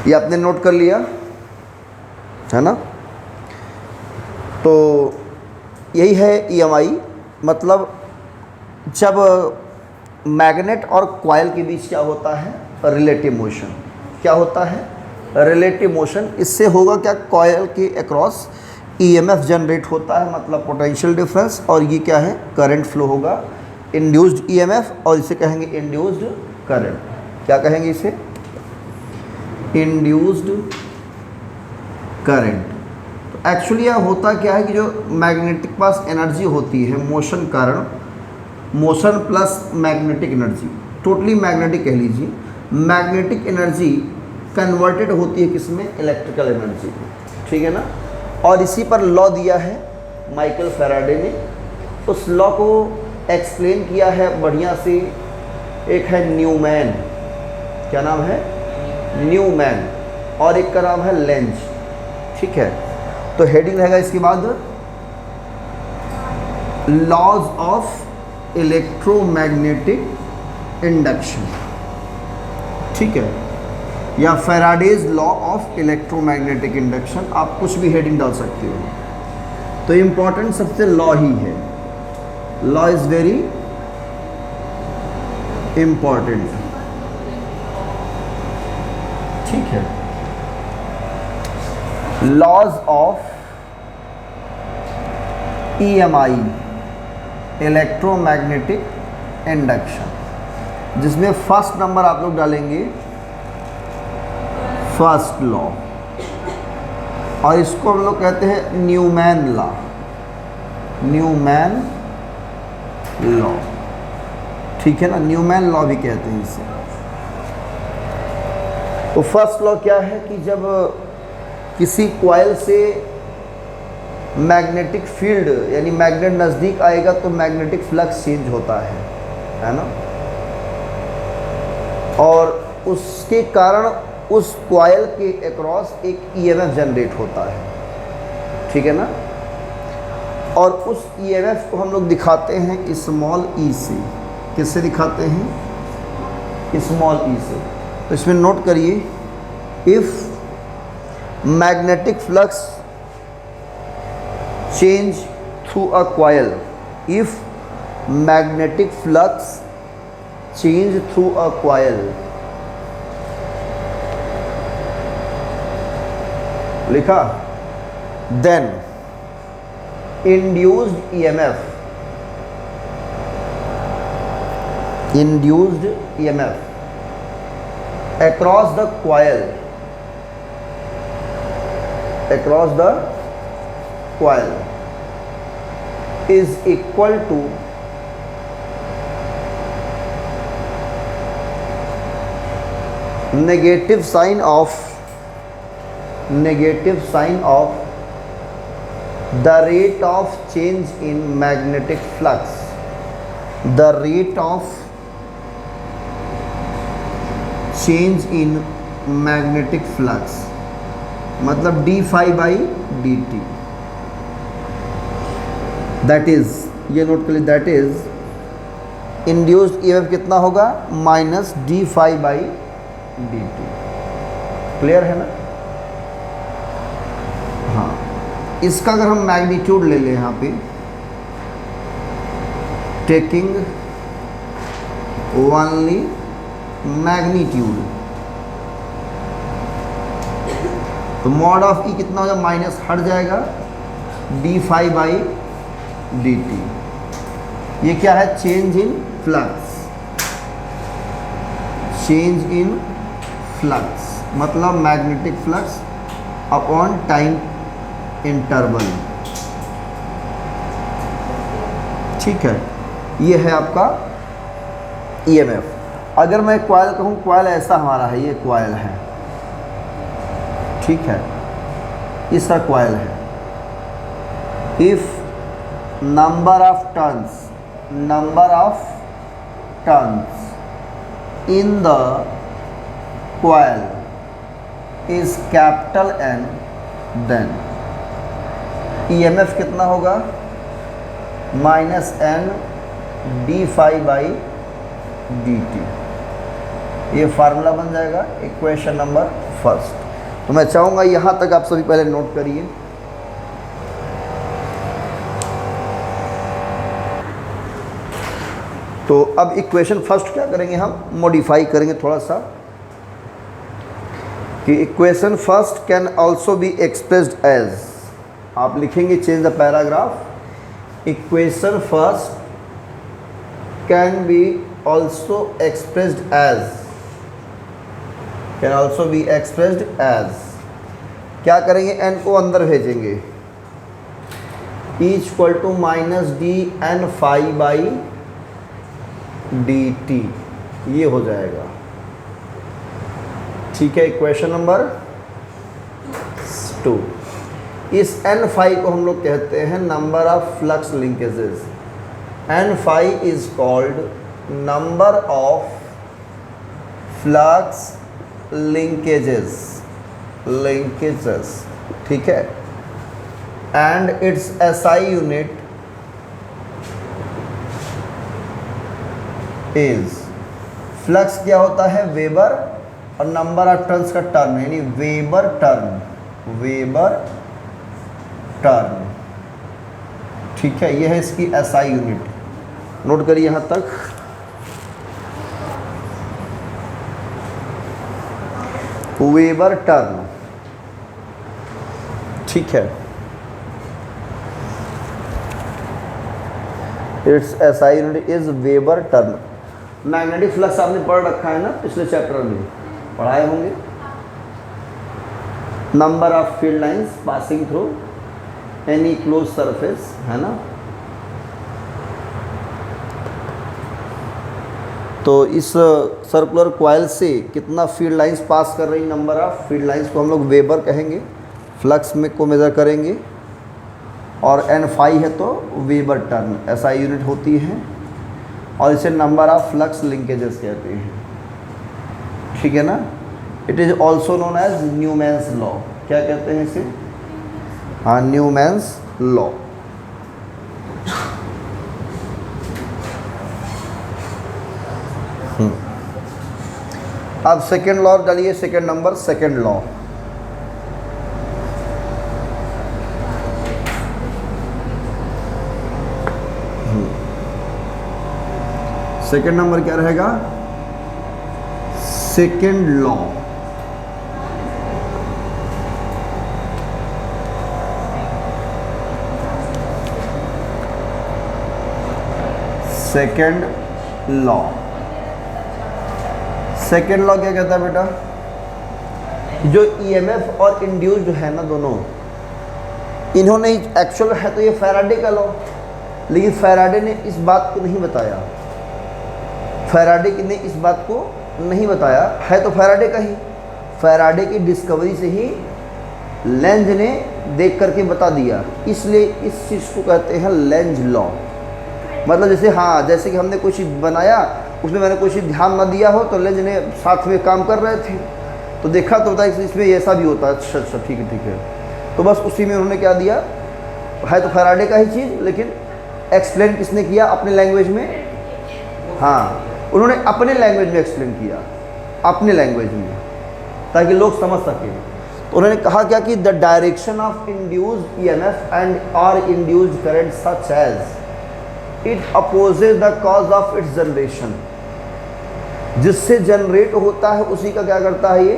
ये आपने नोट कर लिया है ना। तो यही है EMI, मतलब जब मैग्नेट और कॉइल के बीच क्या होता है, रिलेटिव मोशन। क्या होता है, रिलेटिव मोशन। इससे होगा क्या, कॉइल के अक्रॉस EMF जनरेट होता है, मतलब पोटेंशियल डिफरेंस, और ये क्या है, करंट फ्लो होगा, इंड्यूस्ड EMF, और इसे कहेंगे इंड्यूस्ड करंट। क्या कहेंगे इसे, इंड्यूस्ड करंट। तो एक्चुअली यह होता क्या है कि जो मैग्नेटिक पास एनर्जी होती है मोशन कारण, motion plus magnetic energy, totally magnetic कह लीजिए, मैग्नेटिक एनर्जी कन्वर्टेड होती है किसमें, इलेक्ट्रिकल एनर्जी। ठीक है ना। और इसी पर लॉ दिया है माइकल फैराडे ने। उस लॉ को एक्सप्लेन किया है बढ़िया से, एक है न्यूमैन, क्या नाम है, न्यूमैन, और एक का नाम है लेंज। ठीक है। तो हेडिंग रहेगा इसके बाद लॉज ऑफ इलेक्ट्रोमैग्नेटिक इंडक्शन। ठीक है, या Faraday's law of electromagnetic induction, आप कुछ भी हेडिंग डाल सकते हो। तो इम्पॉर्टेंट सबसे लॉ ही है, लॉ इज वेरी इम्पॉर्टेंट। ठीक है, laws of EMI, electromagnetic induction, जिसमें फर्स्ट नंबर आप लोग डालेंगे फर्स्ट लॉ, और इसको हम लोग कहते हैं न्यूमैन लॉ, न्यूमैन लॉ। ठीक है ना, न्यूमैन लॉ भी कहते हैं इसे। तो फर्स्ट लॉ क्या है कि जब किसी कॉइल से मैग्नेटिक फील्ड यानी मैग्नेट नज़दीक आएगा तो मैग्नेटिक फ्लक्स चेंज होता है ना, और उसके कारण उस कॉइल के अक्रॉस एक EMF जनरेट होता है। ठीक है ना। और उस EMF को हम लोग दिखाते हैं स्मॉल e से। किससे दिखाते हैं, स्मॉल e से। तो इसमें नोट करिए, if magnetic flux change through a coil, if magnetic flux change through a coil, लिखा, then induced EMF, induced EMF across the coil, across the coil is equal to negative sign of the rate of change in magnetic flux, the rate of change in magnetic flux, मतलब d phi by dt, that is, ये note कर लीजिए, that is induced EMF कितना होगा, minus d phi by dt। Clear है ना। हाँ, इसका अगर हम मैग्नीट्यूड ले लें यहाँ पे, टेकिंग ओनली मैग्नीट्यूड, तो मॉड ऑफ E कितना हो जाएगा, माइनस हट जाएगा d phi बाई dt। ये क्या है, change in flux, change in flux मतलब magnetic flux upon time interval. ठीक है, ये है आपका EMF। अगर मैं कॉइल कहूँ, कॉइल ऐसा हमारा है, ये कॉइल है, ठीक है, इसका कॉइल है। If number of turns in the coil is capital N, then EMF कितना होगा, minus N d phi by dt। ये फार्मूला बन जाएगा इक्वेशन नंबर फर्स्ट। तो मैं चाहूँगा यहाँ तक आप सभी पहले नोट करिए। तो अब इक्वेशन फर्स्ट क्या करेंगे, हम मॉडिफाई करेंगे थोड़ा सा, कि equation first can also be expressed as, आप लिखेंगे change the paragraph, equation first can be also expressed as, can also be expressed as, क्या करेंगे, n को अंदर भेजेंगे, equal to minus D N phi by D T, ये हो जाएगा। ठीक है, इक्वेशन नंबर 2। इस एन फाई को हम लोग कहते हैं number of flux linkages. N phi is called number of flux linkages, ठीक है, and its SI unit is, flux क्या होता है, वेबर, और नंबर ऑफ टर्न्स का टर्न, यानी वेबर टर्न, ठीक है, यह है इसकी एसआई यूनिट। नोट करिए यहाँ तक। वेबर टर्न, ठीक है, it's SI unit is weber turn. Magnetic flux आपने पढ़ रखा है ना, पिछले चैप्टर में पढ़ाए होंगे। Number of field lines passing through any close surface, है ना। तो इस सर्कुलर कॉइल से कितना फील्ड लाइंस पास कर रही, नंबर ऑफ फील्ड लाइंस को हम लोग वेबर कहेंगे, फ्लक्स में को मेज़र करेंगे, और एन फाई है तो वेबर टर्न एसआई यूनिट होती है, और इसे नंबर ऑफ फ्लक्स लिंकेजेस कहते हैं, ठीक है ना। It is also known as Neumann's law, क्या कहते हैं इसे, हाँ, न्यूमैन्स लॉ। अब सेकेंड लॉ डालिए, second number, second law. Second number क्या रहेगा, second law. Second law, second law क्या कहता है बेटा, जो ईएमएफ और इंड्यूस्ड है ना दोनों, इन्होंने एक्चुअल है तो ये फैराडे का लॉ, लेकिन फैराडे ने इस बात को नहीं बताया, फैराडे ने इस बात को नहीं बताया, है तो फैराडे का ही। फैराडे की डिस्कवरी से ही लेंज ने देख करके बता दिया, इसलिए इस चीज़ को कहते हैं लेंज लॉ। मतलब जैसे, हाँ, जैसे कि हमने कोई चीज़ बनाया, उसमें मैंने कोई चीज़ ध्यान ना दिया हो, तो लेंज ने साथ में काम कर रहे थे तो देखा तो होता है इसमें ऐसा भी होता है, अच्छा अच्छा, ठीक है ठीक है। तो बस उसी में उन्होंने क्या दिया, है तो फैराडे का ही चीज़, लेकिन एक्सप्लेन किसने किया, अपने लैंग्वेज में, हाँ, उन्होंने अपने लैंग्वेज में एक्सप्लेन किया, अपने लैंग्वेज में, ताकि लोग समझ सकें। तो उन्होंने कहा क्या कि the direction of induced EMF and or induced current such as it opposes the cause of its generation, जिससे जनरेट होता है उसी का क्या करता है, ये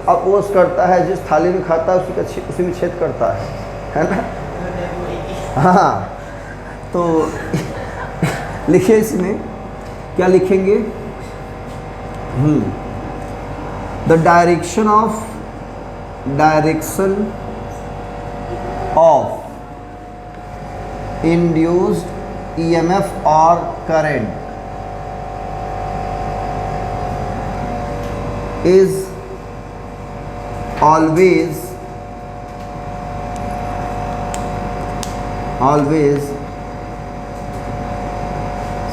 अपोज करता है, जिस थाली में खाता है उसी में छेद करता है ना। हाँ, तो लिखिए इसमें क्या लिखेंगे, the direction of induced EMF और current is always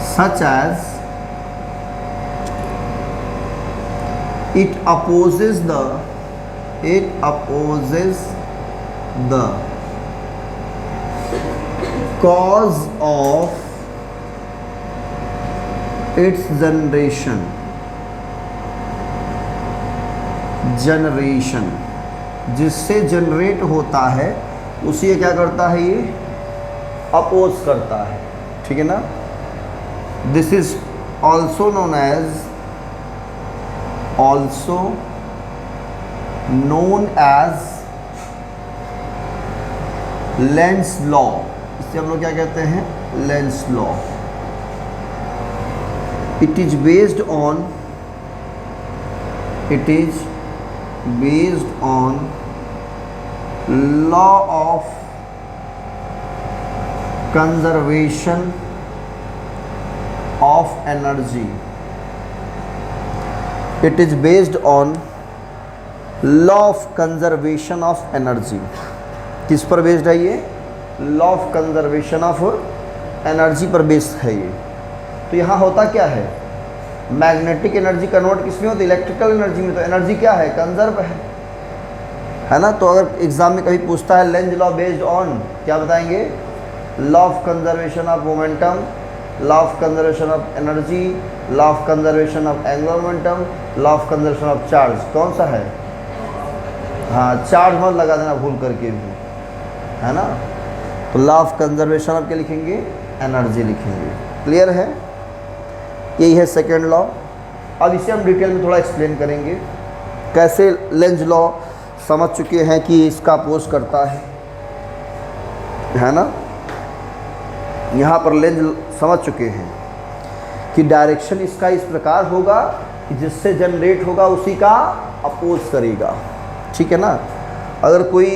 such as it opposes the cause of its generation, generation, जिससे जनरेट होता है उसी क्या करता है, ये अपोज करता है, ठीक है ना। This is also known as Lenz law. इसे हम लोग क्या कहते हैं, Lenz law. It is based on law of conservation of energy. It is based on law of conservation of energy. किस पर बेस्ड है ये, law of conservation of energy पर बेस्ड है ये। तो यहाँ होता क्या है, मैग्नेटिक एनर्जी कन्वर्ट किस में होती है, इलेक्ट्रिकल एनर्जी में। तो एनर्जी क्या है, कंजर्व है ना। तो अगर एग्जाम में कभी पूछता है लेंज लॉ बेस्ड ऑन, क्या बताएंगे, law of conservation of momentum, law of conservation of energy, law of conservation of angular momentum, law of conservation of charge. कौन सा है, हाँ चार्ज मत लगा देना भूल करके भी, है ना। तो लॉ ऑफ कंजर्वेशन ऑफ क्या लिखेंगे, एनर्जी लिखेंगे। क्लियर है, यही है सेकेंड लॉ। अब इसे हम डिटेल में थोड़ा एक्सप्लेन करेंगे, कैसे लेंज लॉ समझ चुके हैं कि इसका अपोज करता है ना। यहाँ पर लेंज समझ चुके हैं कि डायरेक्शन इसका इस प्रकार होगा कि जिससे जनरेट होगा उसी का अपोज करेगा, ठीक है ना। अगर कोई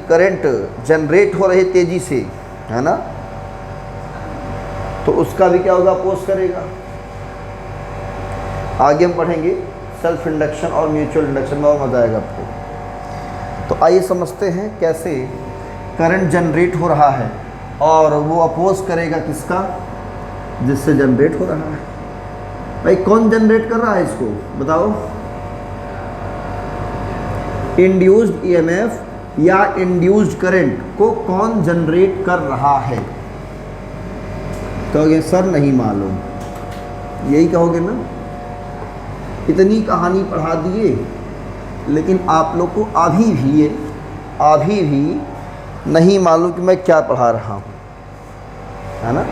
करंट जनरेट हो रही तेज़ी से, है ना, तो उसका भी क्या होगा, अपोज करेगा। आगे हम पढ़ेंगे सेल्फ इंडक्शन और म्यूचुअल इंडक्शन में, और मज़ा आएगा आपको। तो आइए समझते हैं कैसे करंट जनरेट हो रहा है और वो अपोज करेगा किसका, जिससे जनरेट हो रहा है। भाई कौन जनरेट कर रहा है इसको बताओ, इंड्यूस्ड ईएमएफ या इंड्यूस्ड करंट को कौन जनरेट कर रहा है। कहोगे सर नहीं मालूम, यही कहोगे ना। इतनी कहानी पढ़ा दिए, लेकिन आप लोग को अभी भी नहीं मालूम कि मैं क्या पढ़ा रहा हूँ, है ना।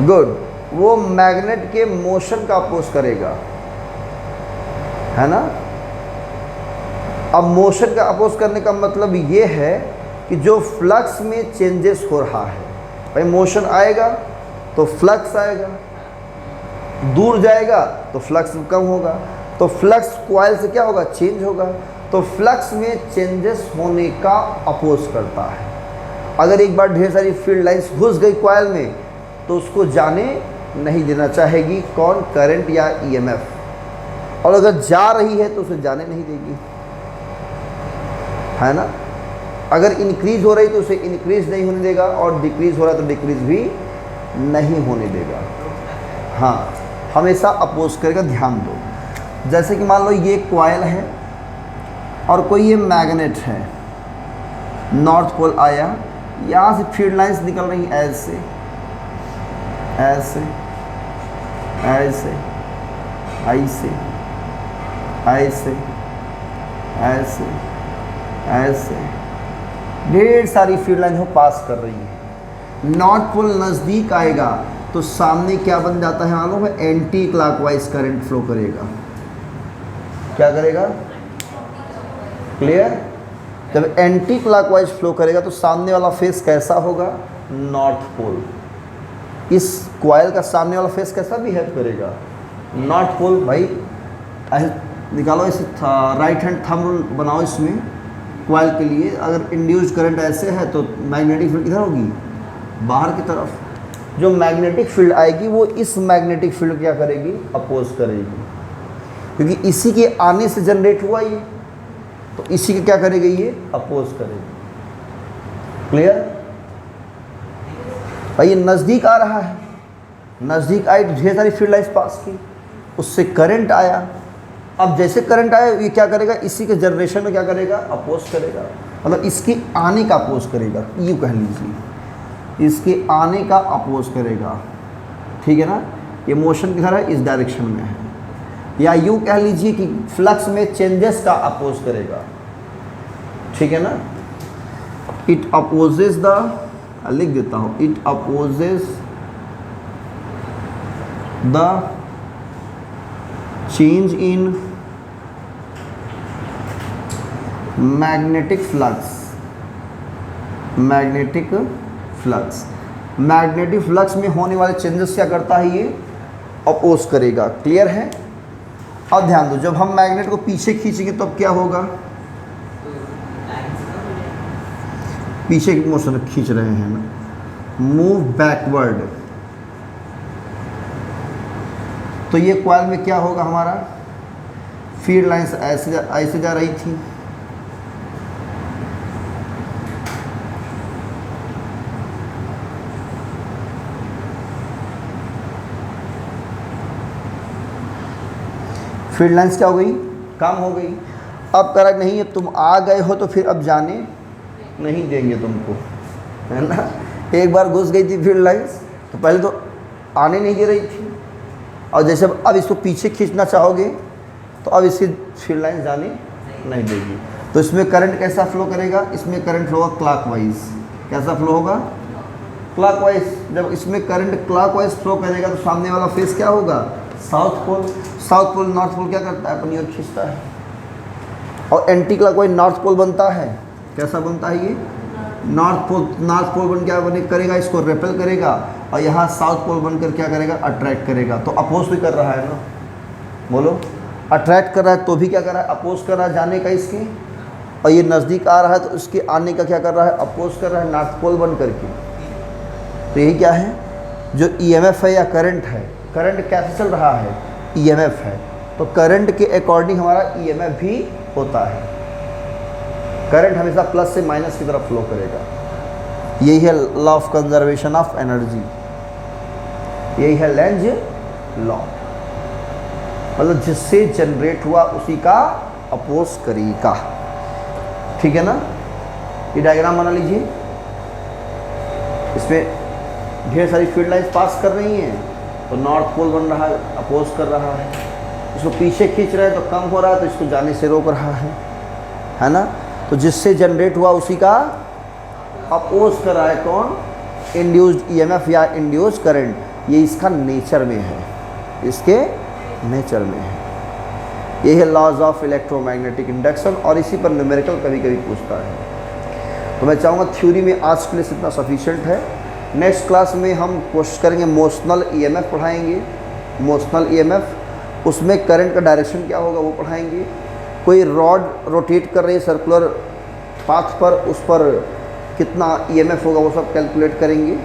गुड, वो मैग्नेट के मोशन का अपोज करेगा, है ना। अब मोशन का अपोज करने का मतलब ये है कि जो फ्लक्स में चेंजेस हो रहा है, भाई मोशन आएगा तो फ्लक्स आएगा, दूर जाएगा तो फ्लक्स कम होगा, तो फ्लक्स कॉइल से क्या होगा, चेंज होगा। तो फ्लक्स में चेंजेस होने का अपोज करता है। अगर एक बार ढेर सारी फील्ड लाइंस घुस गई कॉइल में तो उसको जाने नहीं देना चाहेगी कौन, करंट या ईएमएफ। और अगर जा रही है तो उसे जाने नहीं देगी, है ना। अगर इंक्रीज हो रही तो उसे इंक्रीज नहीं होने देगा, और डिक्रीज हो रहा है तो डिक्रीज भी नहीं होने देगा। हाँ, हमेशा अपोज करेगा, ध्यान दो। जैसे कि मान लो ये कॉइल है और कोई ये मैग्नेट है, नॉर्थ पोल आया, यहाँ से फील्ड लाइंस निकल रही ऐसे ऐसे ऐसे ऐसे ऐसे ऐसे ऐसे, ढेर सारी फील्ड लाइन हो पास कर रही है। नॉर्थ पोल नज़दीक आएगा तो सामने क्या बन जाता है मालूम है, एंटी क्लॉकवाइज करंट फ्लो करेगा। क्या करेगा, क्लियर। जब एंटी क्लॉकवाइज फ्लो करेगा तो सामने वाला फेस कैसा होगा, नॉर्थ पोल। इस कॉइल का सामने वाला फेस कैसा बिहेव करेगा, नॉर्थ पोल। भाई निकालो इसे, राइट हैंड थंब रूल बनाओ इसमें कॉइल के लिए। अगर इंड्यूस्ड करंट ऐसे है तो मैग्नेटिक फील्ड किधर होगी, बाहर की तरफ। जो मैग्नेटिक फील्ड आएगी वो इस मैग्नेटिक फील्ड क्या करेगी, अपोज करेगी, क्योंकि इसी के आने से जनरेट हुआ ये, तो इसी के क्या करेगी, ये अपोज करेगी। क्लियर। भाई ये नज़दीक आ रहा है, नज़दीक आई तो ढेर सारी फील्ड लाइंस पास की, उससे करंट आया। अब जैसे करंट आया ये क्या करेगा, इसी के जनरेशन में क्या करेगा, अपोज करेगा। मतलब इसके आने का अपोज करेगा, यूँ कह लीजिए, इसके आने का अपोज करेगा, ठीक है ना। ये मोशन किधर है, इस डायरेक्शन में है। या यूँ कह लीजिए कि फ्लक्स में चेंजेस का अपोज करेगा, ठीक है ना। इट अपोजेस द, लिख देता हूँ, it opposes the change in magnetic flux. Magnetic flux, magnetic flux में होने वाले चेंजेस क्या करता है, ये अपोज करेगा। क्लियर है। अब ध्यान दो, जब हम मैग्नेट को पीछे खींचेंगे तो अब क्या होगा, पीछे की मोशन खींच रहे हैं ना, मूव बैकवर्ड, तो ये कॉइल में क्या होगा, हमारा फील्ड लाइंस ऐसे जा रही थी, फील्ड लाइंस क्या हो गई, कम हो गई। अब करा नहीं, अब तुम आ गए हो तो फिर अब जाने नहीं देंगे तुमको, है ना। एक बार घुस गई थी फील्ड लाइंस तो पहले तो आने नहीं दे रही थी, और जैसे अब इसको पीछे खींचना चाहोगे तो अब इसकी फील्ड लाइंस जाने नहीं देगी। तो इसमें करंट कैसा फ्लो करेगा, इसमें करंट फ्लो होगा क्लॉकवाइज। कैसा फ्लो होगा, क्लॉकवाइज। जब इसमें करंट क्लॉकवाइज फ्लो करेगा तो सामने वाला फेस क्या होगा, south pole. South pole north pole क्या करता है, अपनी ओर खींचता है, और एंटी क्लॉकवाइज नॉर्थ पोल बनता है। कैसा बनता है ये, नॉर्थ पोल बन क्या बने करेगा, इसको रेपेल करेगा, और यहाँ साउथ पोल बनकर क्या करेगा, अट्रैक्ट करेगा। तो अपोज भी कर रहा है ना, बोलो, अट्रैक्ट कर रहा है तो भी क्या कर रहा है, अपोज कर रहा है जाने का इसके, और ये नज़दीक आ रहा है तो इसके आने का क्या कर रहा है, अपोज कर रहा है नॉर्थ पोल बन करके। तो यही क्या है, जो ईएमएफ है या करंट है, करंट कैसे चल रहा है, ईएमएफ है, तो करंट के अकॉर्डिंग हमारा ईएमएफ भी होता है। करंट हमेशा प्लस से माइनस की तरफ फ्लो करेगा। यही है law of conservation of energy, यही है लेंज लॉ, मतलब जिससे जनरेट हुआ उसी का अपोज करेगा, ठीक है ना। ये डायग्राम बना लीजिए, इसमें ढेर सारी फील्ड लाइंस पास कर रही हैं, तो नॉर्थ पोल बन रहा है, अपोज कर रहा है, इसको पीछे खींच रहे हैं तो कम हो रहा है, तो इसको जाने से रोक रहा है ना। तो जिससे जनरेट हुआ उसी का अपोज कर रहा है कौन, इंड्यूस्ड ईएमएफ या इंड्यूस्ड करंट। ये इसका नेचर में है, इसके नेचर में है। ये है लॉज ऑफ इलेक्ट्रोमैग्नेटिक इंडक्शन, और इसी पर न्यूमेरिकल कभी कभी पूछता है। तो मैं चाहूँगा थ्योरी में आज के लिए इतना सफिशिएंट है। नेक्स्ट क्लास में हम कोशिश करेंगे मोशनल ईएमएफ पढ़ाएंगे, मोशनल ईएमएफ, उसमें करंट का डायरेक्शन क्या होगा वो पढ़ाएंगे। कोई रॉड रोटेट कर रही है सर्कुलर पाथ पर, उस पर कितना ईएमएफ होगा वो सब कैलकुलेट करेंगे।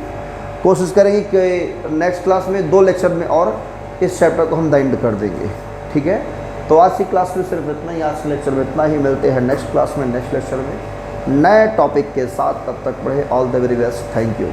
कोशिश करेंगे कि नेक्स्ट क्लास में 2 लेक्चर में और इस चैप्टर को हम एंड कर देंगे, ठीक है। तो आज की क्लास में सिर्फ इतना ही, आज के लेक्चर में इतना ही। मिलते हैं नेक्स्ट क्लास में, नेक्स्ट लेक्चर में नए टॉपिक के साथ। तब तक पढ़े। All the very best, thank you.